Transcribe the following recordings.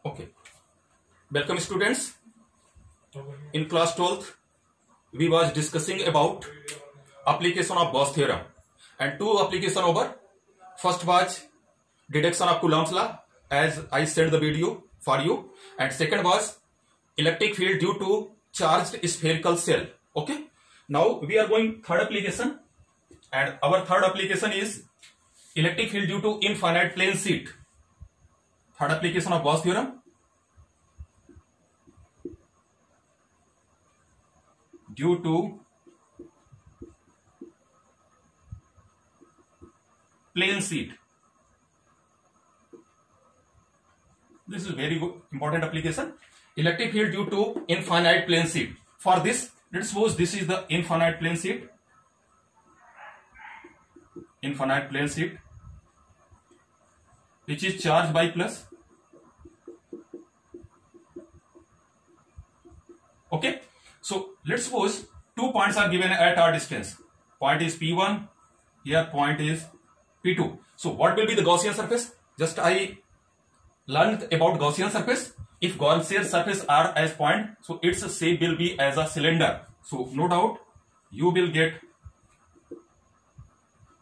Okay. Welcome students. In class 12th, we was discussing about application of Gauss theorem and two application over. First was deduction of Coulomb's law as I sent the video for you, and second was electric field due to charged spherical shell. Okay. Now we are going third application, and our third application is electric field due to infinite plane sheet. Third application of Gauss theorem. Due to plane sheet. This is very good, important application. Electric field due to infinite plane sheet. For this, let's suppose this is the infinite plane sheet. Infinite plane sheet, which is charged by plus. Okay. So let's suppose 2 points are given at our distance. Point is P1, here point is P2. So what will be the Gaussian surface? Just I learned about Gaussian surface. If Gaussian surface are as point, so its shape will be as a cylinder. So no doubt you will get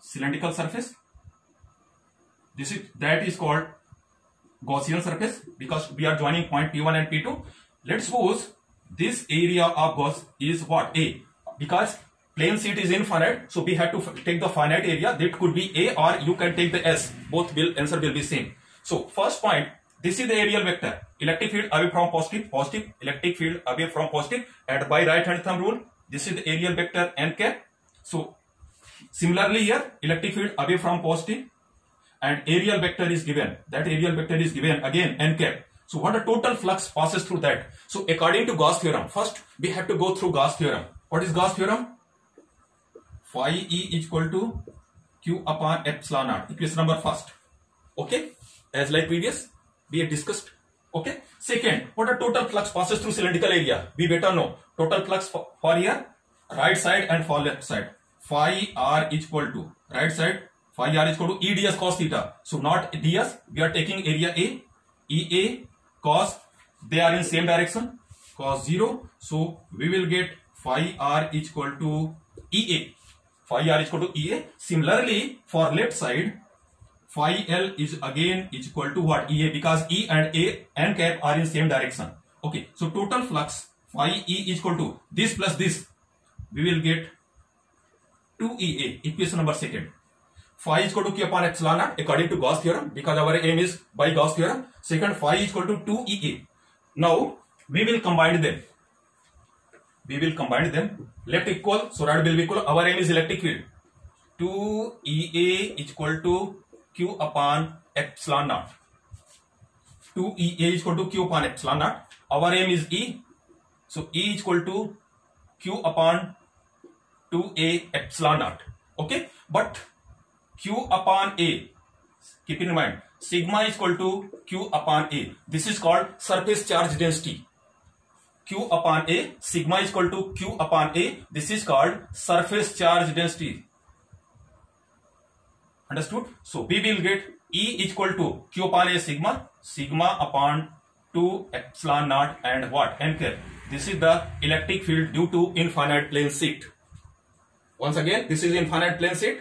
cylindrical surface. That is called Gaussian surface because we are joining point P1 and P2. Let's suppose this area of Gauss is what? A. Because plane sheet is infinite, so we have to take the finite area. That could be A, or you can take the S. Both answer will be same. So first point, this is the aerial vector. Electric field away from positive, positive. Electric field away from positive. And by right hand thumb rule, this is the aerial vector n cap. So similarly here, electric field away from positive, and aerial vector is given. That aerial vector is given again n cap. So what a total flux passes through that. So according to Gauss theorem, first we have to go through Gauss theorem. What is Gauss theorem? Phi E is equal to Q upon epsilon naught. Equation number first. Okay. As like previous, we have discussed. Okay. Second, what a total flux passes through cylindrical area. We better know. Total flux for here, right side and for left side. Phi R is equal to, right side, phi R is equal to E ds cos theta. So not ds, we are taking area A, EA cos, they are in same direction, cos 0. So we will get phi R is equal to EA. Phi R is equal to EA. Similarly, for left side, phi L is again is equal to what? EA, because E and A n cap are in same direction. Okay, so total flux phi E is equal to this plus this. We will get 2EA, equation number second. Phi is equal to Q upon epsilon naught according to Gauss theorem, because our aim is by Gauss theorem. Second, phi is equal to 2EA. Now we will combine them. Left equal, so right will be equal. Our aim is electric field. 2EA is equal to Q upon epsilon naught. 2EA is equal to Q upon epsilon naught. Our aim is E. So E is equal to Q upon 2A epsilon naught. Okay. But Q upon A, keep in mind, sigma is equal to Q upon A. This is called surface charge density. Q upon A, sigma is equal to Q upon A. This is called surface charge density. Understood? So we will get E is equal to Q upon A sigma, sigma upon 2 epsilon naught and what? N cap. This is the electric field due to infinite plane sheet. Once again, this is infinite plane sheet.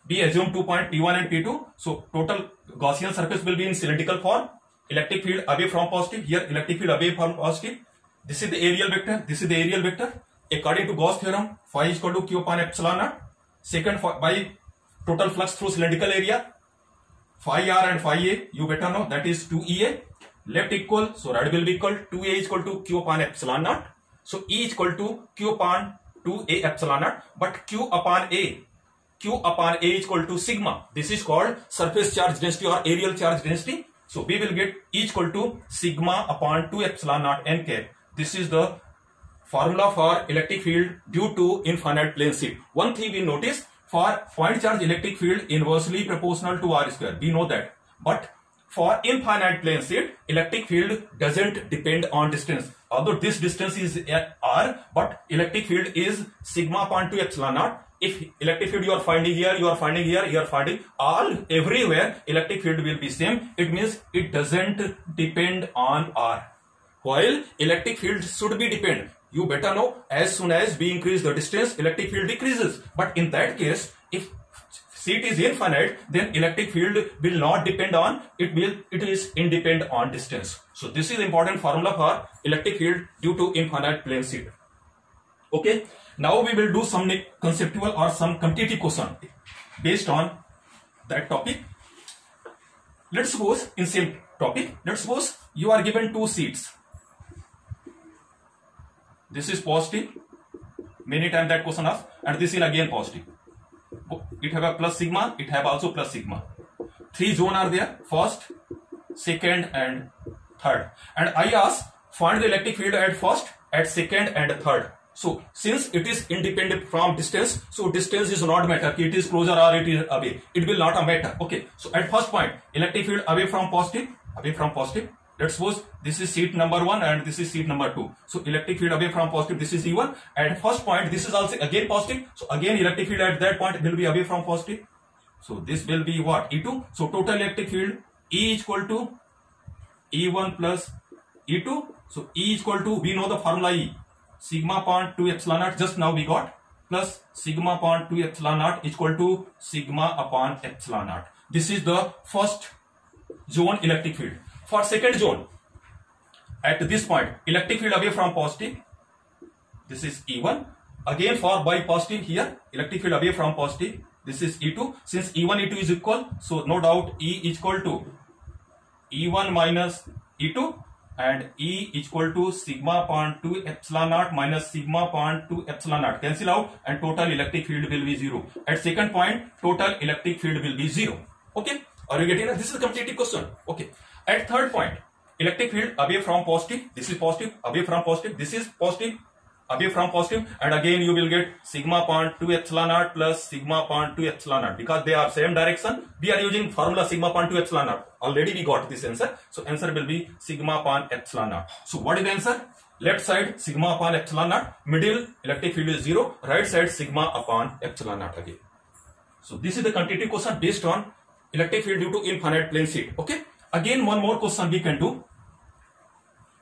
We assume 2 point P1 and P2. So total Gaussian surface will be in cylindrical form. Electric field away from positive. Here electric field away from positive. This is the aerial vector. This is the aerial vector. According to Gauss theorem, phi is equal to Q upon epsilon naught. Second, by total flux through cylindrical area, phi R and phi A, you better know, that is 2EA. Left equal, so right will be equal. 2A is equal to Q upon epsilon naught. So E is equal to Q upon 2A epsilon naught. But Q upon A is equal to sigma. This is called surface charge density or aerial charge density. So we will get E is equal to sigma upon 2 epsilon naught n cap. This is the formula for electric field due to infinite plane sheet. One thing we notice, for point charge electric field inversely proportional to R square. We know that. But for infinite plane sheet, electric field doesn't depend on distance. Although this distance is R, but electric field is sigma upon 2 epsilon naught. if electric field you are finding here, you are finding here, you are finding all everywhere, electric field will be same. It means it doesn't depend on R. While electric field should be depend. You better know, as soon as we increase the distance, electric field decreases. But in that case, if seat is infinite, then electric field will not depend on it. It is independent on distance. So this is important formula for electric field due to infinite plane seat. Okay. Now we will do some conceptual or some competitive question based on that topic. Let's suppose in same topic. Let's suppose you are given two seats. This is positive. Many times that question asked, and this is again positive. It have a plus sigma. It have also plus sigma. Three zones are there: first, second, and third. And I ask find the electric field at first, at second, and third. So since it is independent from distance, so distance is not matter. It is closer or it is away. It will not matter. Okay. So at first point, electric field away from positive. Let's suppose this is seat number 1 and this is seat number 2. So electric field away from positive, this is E1. At first point, this is also again positive. So again electric field at that point will be away from positive. So this will be what? E2. So total electric field E equal to E1 plus E2. So E equal to, we know the formula E. Sigma upon 2 epsilon naught, just now we got, plus sigma upon 2 epsilon naught equal to sigma upon epsilon naught. This is the first zone electric field. For second zone, at this point, electric field away from positive, this is E1. Again for by positive here, electric field away from positive, this is E2. Since E1, E2 is equal, so no doubt E is equal to E1 minus E2 and E is equal to sigma upon 2 epsilon naught minus sigma upon 2 epsilon naught. Cancel out and total electric field will be 0. At second point, total electric field will be 0. Okay. Are you getting that? This is a competitive question. Okay. At third point, electric field away from positive, this is positive, away from positive, this is positive, away from positive, and again you will get sigma upon 2 epsilon naught plus sigma upon 2 epsilon naught. Because they are same direction, we are using formula sigma upon 2 epsilon naught. Already we got this answer. So answer will be sigma upon epsilon naught. So what is the answer? Left side sigma upon epsilon naught, middle electric field is 0, right side sigma upon epsilon naught again. So this is the competitive question based on electric field due to infinite plane seat. Okay. Again, one more question we can do.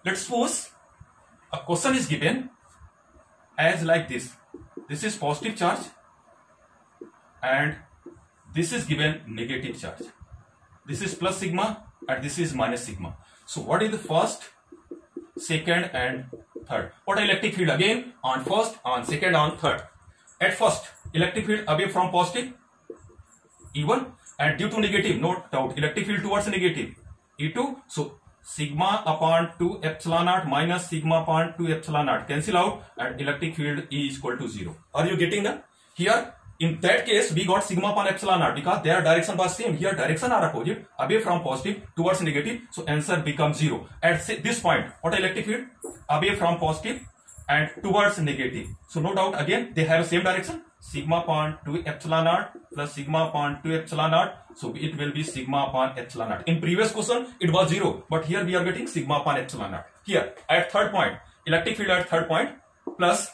Let's suppose a question is given as like this. This is positive charge and this is given negative charge. This is plus sigma and this is minus sigma. So what is the first, second and third? What are electric field? Again on first, on second, on third. At first, electric field away from positive, E1, and due to negative, no doubt, electric field towards negative, E2. So sigma upon 2 epsilon naught minus sigma upon 2 epsilon naught cancel out and electric field E is equal to 0. Are you getting that? Here in that case we got sigma upon epsilon naught because their direction was same. Here direction are opposite, away from positive towards negative. So answer becomes 0. At this point, what electric field? Away from positive and towards negative. So no doubt again they have same direction. Sigma upon 2 epsilon naught plus sigma upon 2 epsilon naught. So it will be sigma upon epsilon naught. In previous question it was 0, but here we are getting sigma upon epsilon naught. Here at third point, electric field at third point plus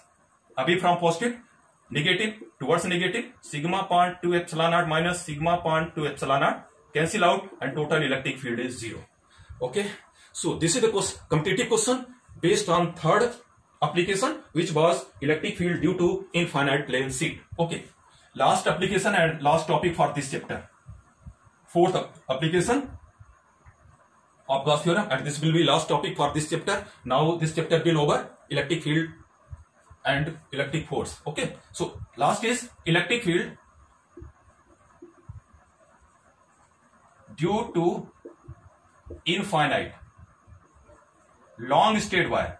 away from positive, negative towards negative, sigma upon 2 epsilon naught minus sigma upon 2 epsilon naught cancel out and total electric field is 0. Okay. So this is the competitive question based on third application, which was electric field due to infinite plane seat. Okay. Last application and last topic for this chapter. Fourth application of Gauss theorem, and this will be last topic for this chapter. Now this chapter will over electric field and electric force. Okay. So last is electric field due to infinite long straight wire.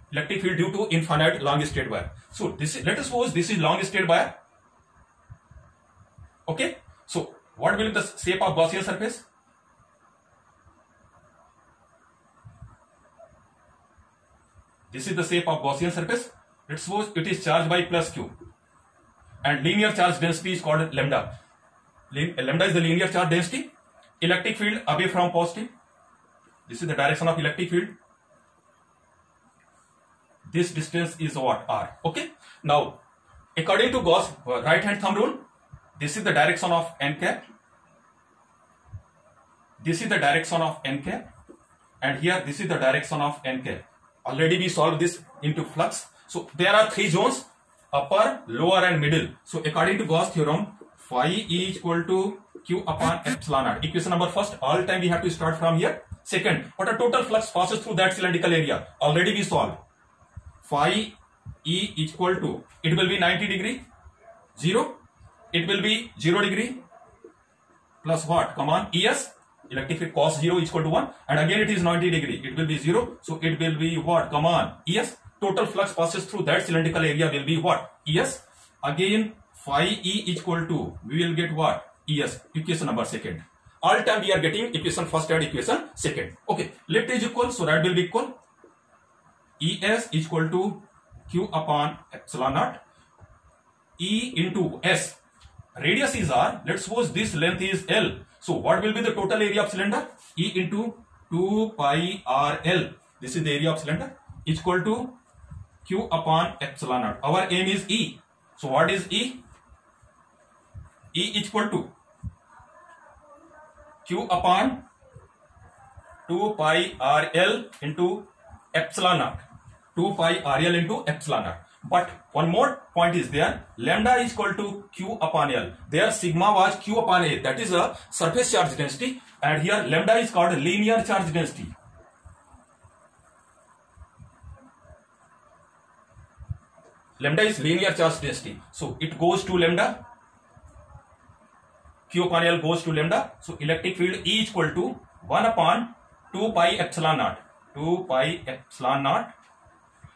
Electric field due to infinite long straight wire. So this is, let us suppose this is long straight wire. Okay. So what will be the shape of Gaussian surface? This is the shape of Gaussian surface. Let's suppose it is charged by plus q and linear charge density is called lambda. Lambda is the linear charge density. Electric field away from positive. This is the direction of electric field. this distance is what? R. Okay. Now, according to Gauss right hand thumb rule, this is the direction of n cap. This is the direction of n cap, and here this is the direction of n cap. Already we solved this into flux. So there are three zones: upper, lower, and middle. So according to Gauss theorem, phi E is equal to Q upon epsilon naught. Equation number first. All time we have to start from here. Second, what a total flux passes through that cylindrical area. Already we solved. Phi E is equal to, it will be 90 degree, 0. It will be 0 degree plus what? Come on, ES. Electric field cos 0 is equal to 1. And again it is 90 degree. It will be 0. So it will be what? Come on, ES. Total flux passes through that cylindrical area will be what? ES. Again, phi E is equal to, we will get what? ES. Equation number second. All time we are getting equation first and equation second. Okay, let is equal, so that will be equal. ES is equal to Q upon epsilon naught. E into S. Radius is R. Let's suppose this length is L. So what will be the total area of cylinder? E into 2 pi R L. This is the area of cylinder. Is equal to Q upon epsilon naught. Our aim is E. So what is E? E is equal to Q upon 2 pi R L into epsilon naught. 2 pi R L into epsilon naught. But one more point is there. Lambda is equal to Q upon L. There sigma was Q upon A. That is a surface charge density. And here lambda is called linear charge density. Lambda is linear charge density. So it goes to lambda. Q upon L goes to lambda. So electric field E is equal to 1 upon 2 pi epsilon naught. 2 pi epsilon naught.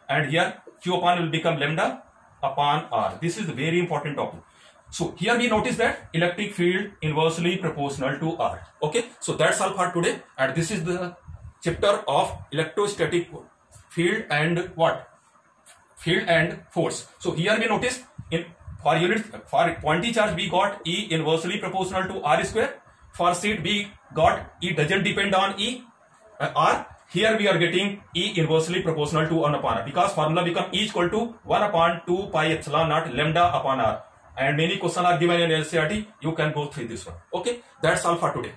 And here Q upon will become lambda upon R. This is a very important topic. So here we notice that electric field inversely proportional to R. Okay. So that's all for today. And this is the chapter of electrostatic field and what? Field and force. So here we notice for pointy charge we got E inversely proportional to R square. For seed we got E doesn't depend on R. Here we are getting E inversely proportional to 1 upon R, because formula become E equal to 1 upon 2 pi epsilon naught lambda upon R. And many questions are given in LCRT. You can go through this one. Okay, that's all for today.